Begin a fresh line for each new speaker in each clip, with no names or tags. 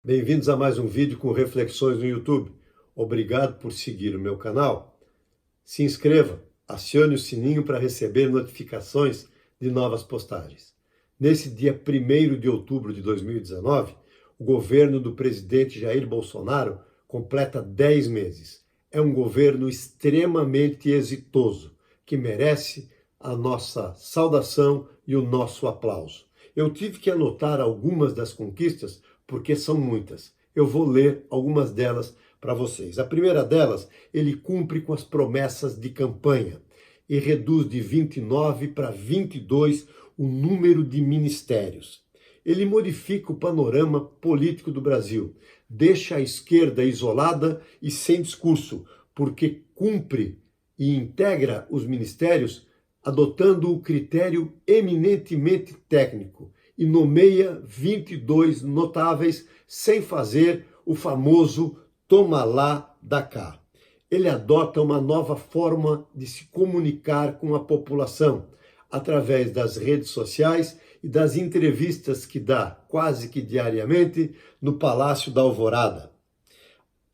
Bem-vindos a mais um vídeo com reflexões no YouTube. Obrigado por seguir o meu canal. Se inscreva, acione o sininho para receber notificações de novas postagens. Nesse dia 1º de outubro de 2019, o governo do presidente Jair Bolsonaro completa 10 meses. É um governo extremamente exitoso, que merece a nossa saudação e o nosso aplauso. Eu tive que anotar algumas das conquistas, porque são muitas. Eu vou ler algumas delas para vocês. A primeira delas, ele cumpre com as promessas de campanha e reduz de 29 para 22 o número de ministérios. Ele modifica o panorama político do Brasil, deixa a esquerda isolada e sem discurso, porque cumpre e integra os ministérios adotando o critério eminentemente técnico e nomeia 22 notáveis sem fazer o famoso toma lá, dá cá. Ele adota uma nova forma de se comunicar com a população, através das redes sociais e das entrevistas que dá quase que diariamente no Palácio da Alvorada.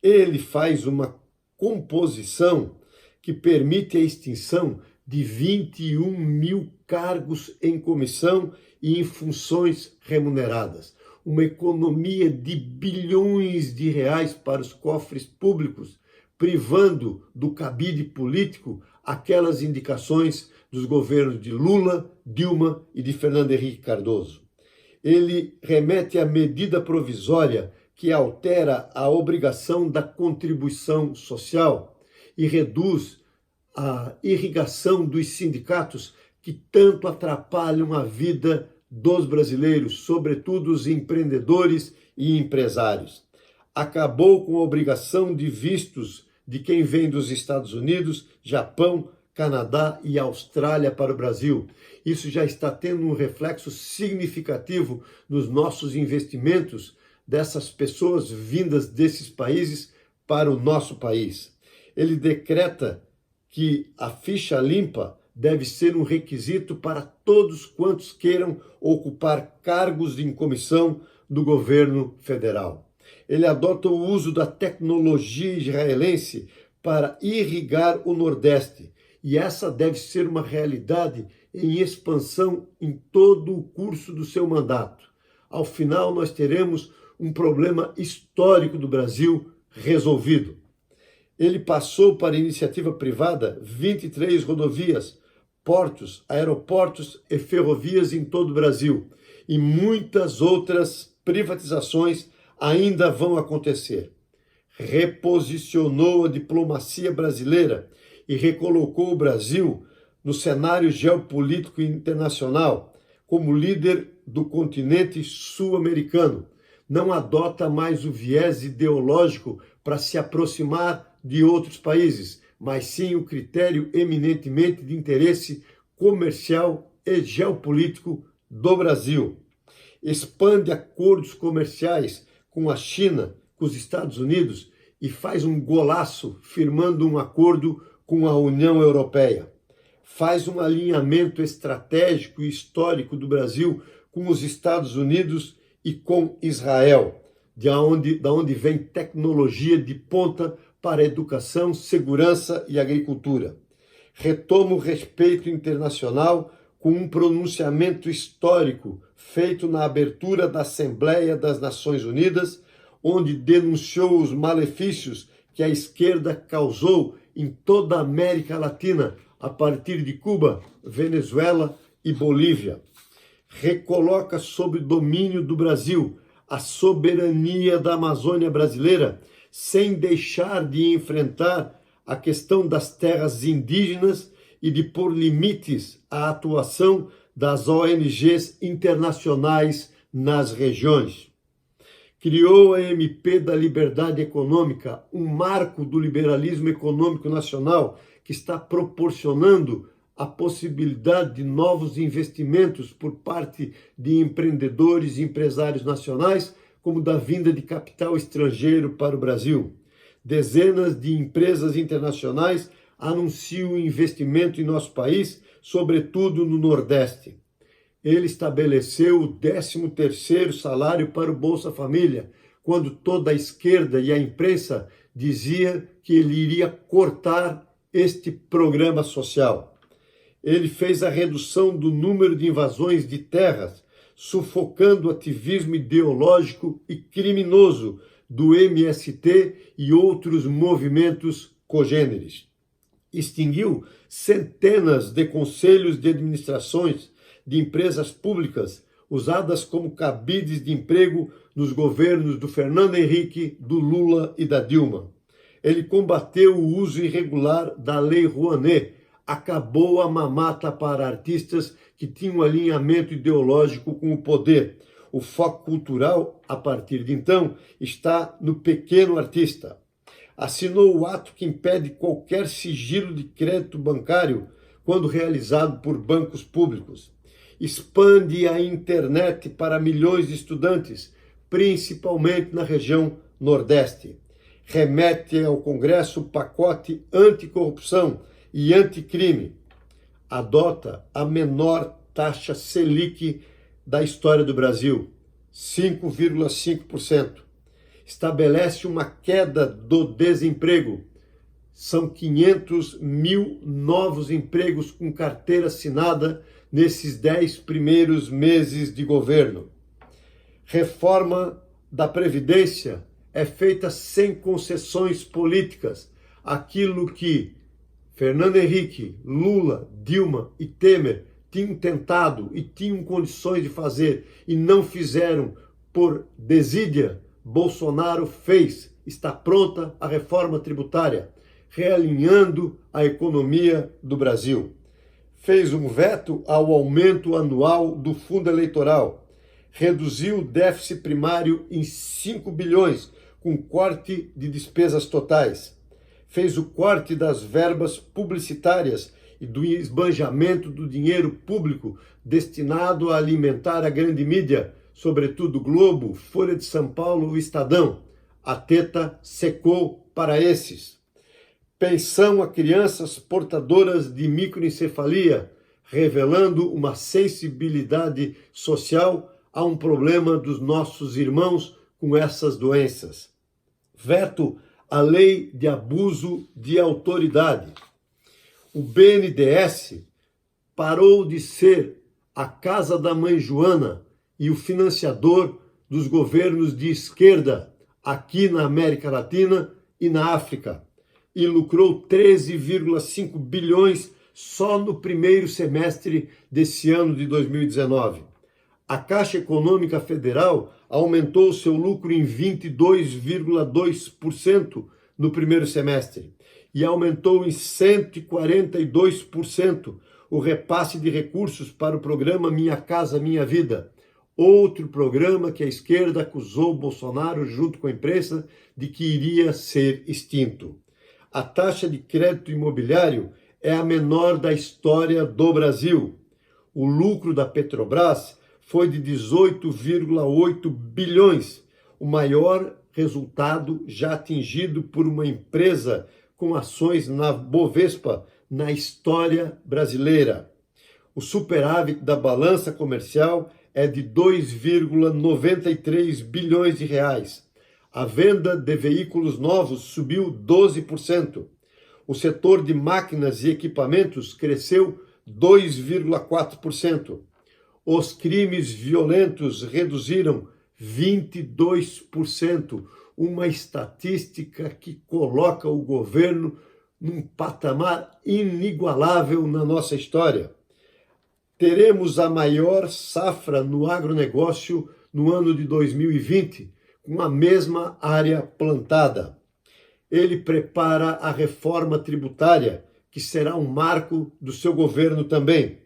Ele faz uma composição que permite a extinção de 21 mil cargos em comissão e em funções remuneradas. Uma economia de bilhões de reais para os cofres públicos, privando do cabide político aquelas indicações dos governos de Lula, Dilma e de Fernando Henrique Cardoso. Ele remete à medida provisória que altera a obrigação da contribuição social e reduz a irrigação dos sindicatos que tanto atrapalham a vida dos brasileiros, sobretudo os empreendedores e empresários. Acabou com a obrigação de vistos de quem vem dos Estados Unidos, Japão, Canadá e Austrália para o Brasil. Isso já está tendo um reflexo significativo nos nossos investimentos dessas pessoas vindas desses países para o nosso país. Ele decreta que a ficha limpa deve ser um requisito para todos quantos queiram ocupar cargos em comissão do governo federal. Ele adota o uso da tecnologia israelense para irrigar o Nordeste, e essa deve ser uma realidade em expansão em todo o curso do seu mandato. Ao final, nós teremos um problema histórico do Brasil resolvido. Ele passou para a iniciativa privada 23 rodovias, portos, aeroportos e ferrovias em todo o Brasil. E muitas outras privatizações ainda vão acontecer. Reposicionou a diplomacia brasileira e recolocou o Brasil no cenário geopolítico internacional como líder do continente sul-americano. Não adota mais o viés ideológico para se aproximar de outros países, mas sim o critério eminentemente de interesse comercial e geopolítico do Brasil. Expande acordos comerciais com a China, com os Estados Unidos e faz um golaço firmando um acordo com a União Europeia. Faz um alinhamento estratégico e histórico do Brasil com os Estados Unidos e com Israel, da onde vem tecnologia de ponta para educação, segurança e agricultura. Retoma o respeito internacional com um pronunciamento histórico feito na abertura da Assembleia das Nações Unidas, onde denunciou os malefícios que a esquerda causou em toda a América Latina, a partir de Cuba, Venezuela e Bolívia. Recoloca sob domínio do Brasil a soberania da Amazônia brasileira, sem deixar de enfrentar a questão das terras indígenas e de pôr limites à atuação das ONGs internacionais nas regiões. Criou a MP da Liberdade Econômica, um marco do liberalismo econômico nacional que está proporcionando a possibilidade de novos investimentos por parte de empreendedores e empresários nacionais, como da vinda de capital estrangeiro para o Brasil. Dezenas de empresas internacionais anunciam investimento em nosso país, sobretudo no Nordeste. Ele estabeleceu o 13º salário para o Bolsa Família, quando toda a esquerda e a imprensa dizia que ele iria cortar este programa social. Ele fez a redução do número de invasões de terras, sufocando o ativismo ideológico e criminoso do MST e outros movimentos cogêneres. Extinguiu centenas de conselhos de administrações de empresas públicas usadas como cabides de emprego nos governos do Fernando Henrique, do Lula e da Dilma. Ele combateu o uso irregular da Lei Rouanet, acabou a mamata para artistas que tinham alinhamento ideológico com o poder. O foco cultural, a partir de então, está no pequeno artista. Assinou o ato que impede qualquer sigilo de crédito bancário quando realizado por bancos públicos. Expande a internet para milhões de estudantes, principalmente na região Nordeste. Remete ao Congresso o pacote anticorrupção e anticrime. Adota a menor taxa Selic da história do Brasil, 5,5%. Estabelece uma queda do desemprego. São 500 mil novos empregos com carteira assinada nesses 10 primeiros meses de governo. Reforma da Previdência é feita sem concessões políticas. Aquilo que Fernando Henrique, Lula, Dilma e Temer tinham tentado e tinham condições de fazer e não fizeram por desídia, Bolsonaro fez. Está pronta a reforma tributária, realinhando a economia do Brasil. Fez um veto ao aumento anual do fundo eleitoral. Reduziu o déficit primário em 5 bilhões, com corte de despesas totais. Fez o corte das verbas publicitárias e do esbanjamento do dinheiro público destinado a alimentar a grande mídia, sobretudo Globo, Folha de São Paulo e Estadão. A teta secou para esses. Pensão a crianças portadoras de microencefalia, revelando uma sensibilidade social a um problema dos nossos irmãos com essas doenças. Veto à lei de abuso de autoridade. O BNDES parou de ser a casa da mãe Joana e o financiador dos governos de esquerda aqui na América Latina e na África, e lucrou 13,5 bilhões só no primeiro semestre desse ano de 2019. A Caixa Econômica Federal aumentou seu lucro em 22,2% no primeiro semestre e aumentou em 142% o repasse de recursos para o programa Minha Casa Minha Vida, outro programa que a esquerda acusou Bolsonaro, junto com a imprensa, de que iria ser extinto. A taxa de crédito imobiliário é a menor da história do Brasil. O lucro da Petrobras foi de 18,8 bilhões, o maior resultado já atingido por uma empresa com ações na Bovespa na história brasileira. O superávit da balança comercial é de 2,93 bilhões de reais. A venda de veículos novos subiu 12%. O setor de máquinas e equipamentos cresceu 2,4%. Os crimes violentos reduziram 22%, uma estatística que coloca o governo num patamar inigualável na nossa história. Teremos a maior safra no agronegócio no ano de 2020, com a mesma área plantada. Ele prepara a reforma tributária, que será um marco do seu governo também.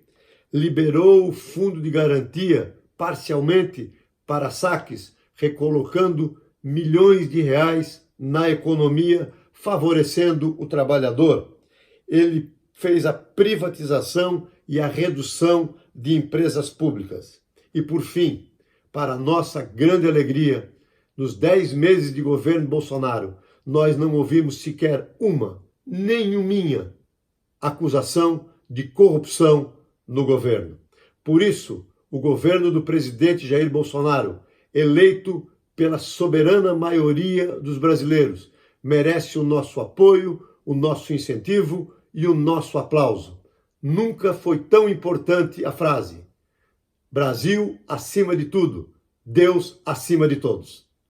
Liberou o fundo de garantia, parcialmente, para saques, recolocando milhões de reais na economia, favorecendo o trabalhador. Ele fez a privatização e a redução de empresas públicas. E, por fim, para nossa grande alegria, nos 10 meses de governo Bolsonaro, nós não ouvimos sequer nenhuminha acusação de corrupção no governo. Por isso, o governo do presidente Jair Bolsonaro, eleito pela soberana maioria dos brasileiros, merece o nosso apoio, o nosso incentivo e o nosso aplauso. Nunca foi tão importante a frase: Brasil acima de tudo, Deus acima de todos.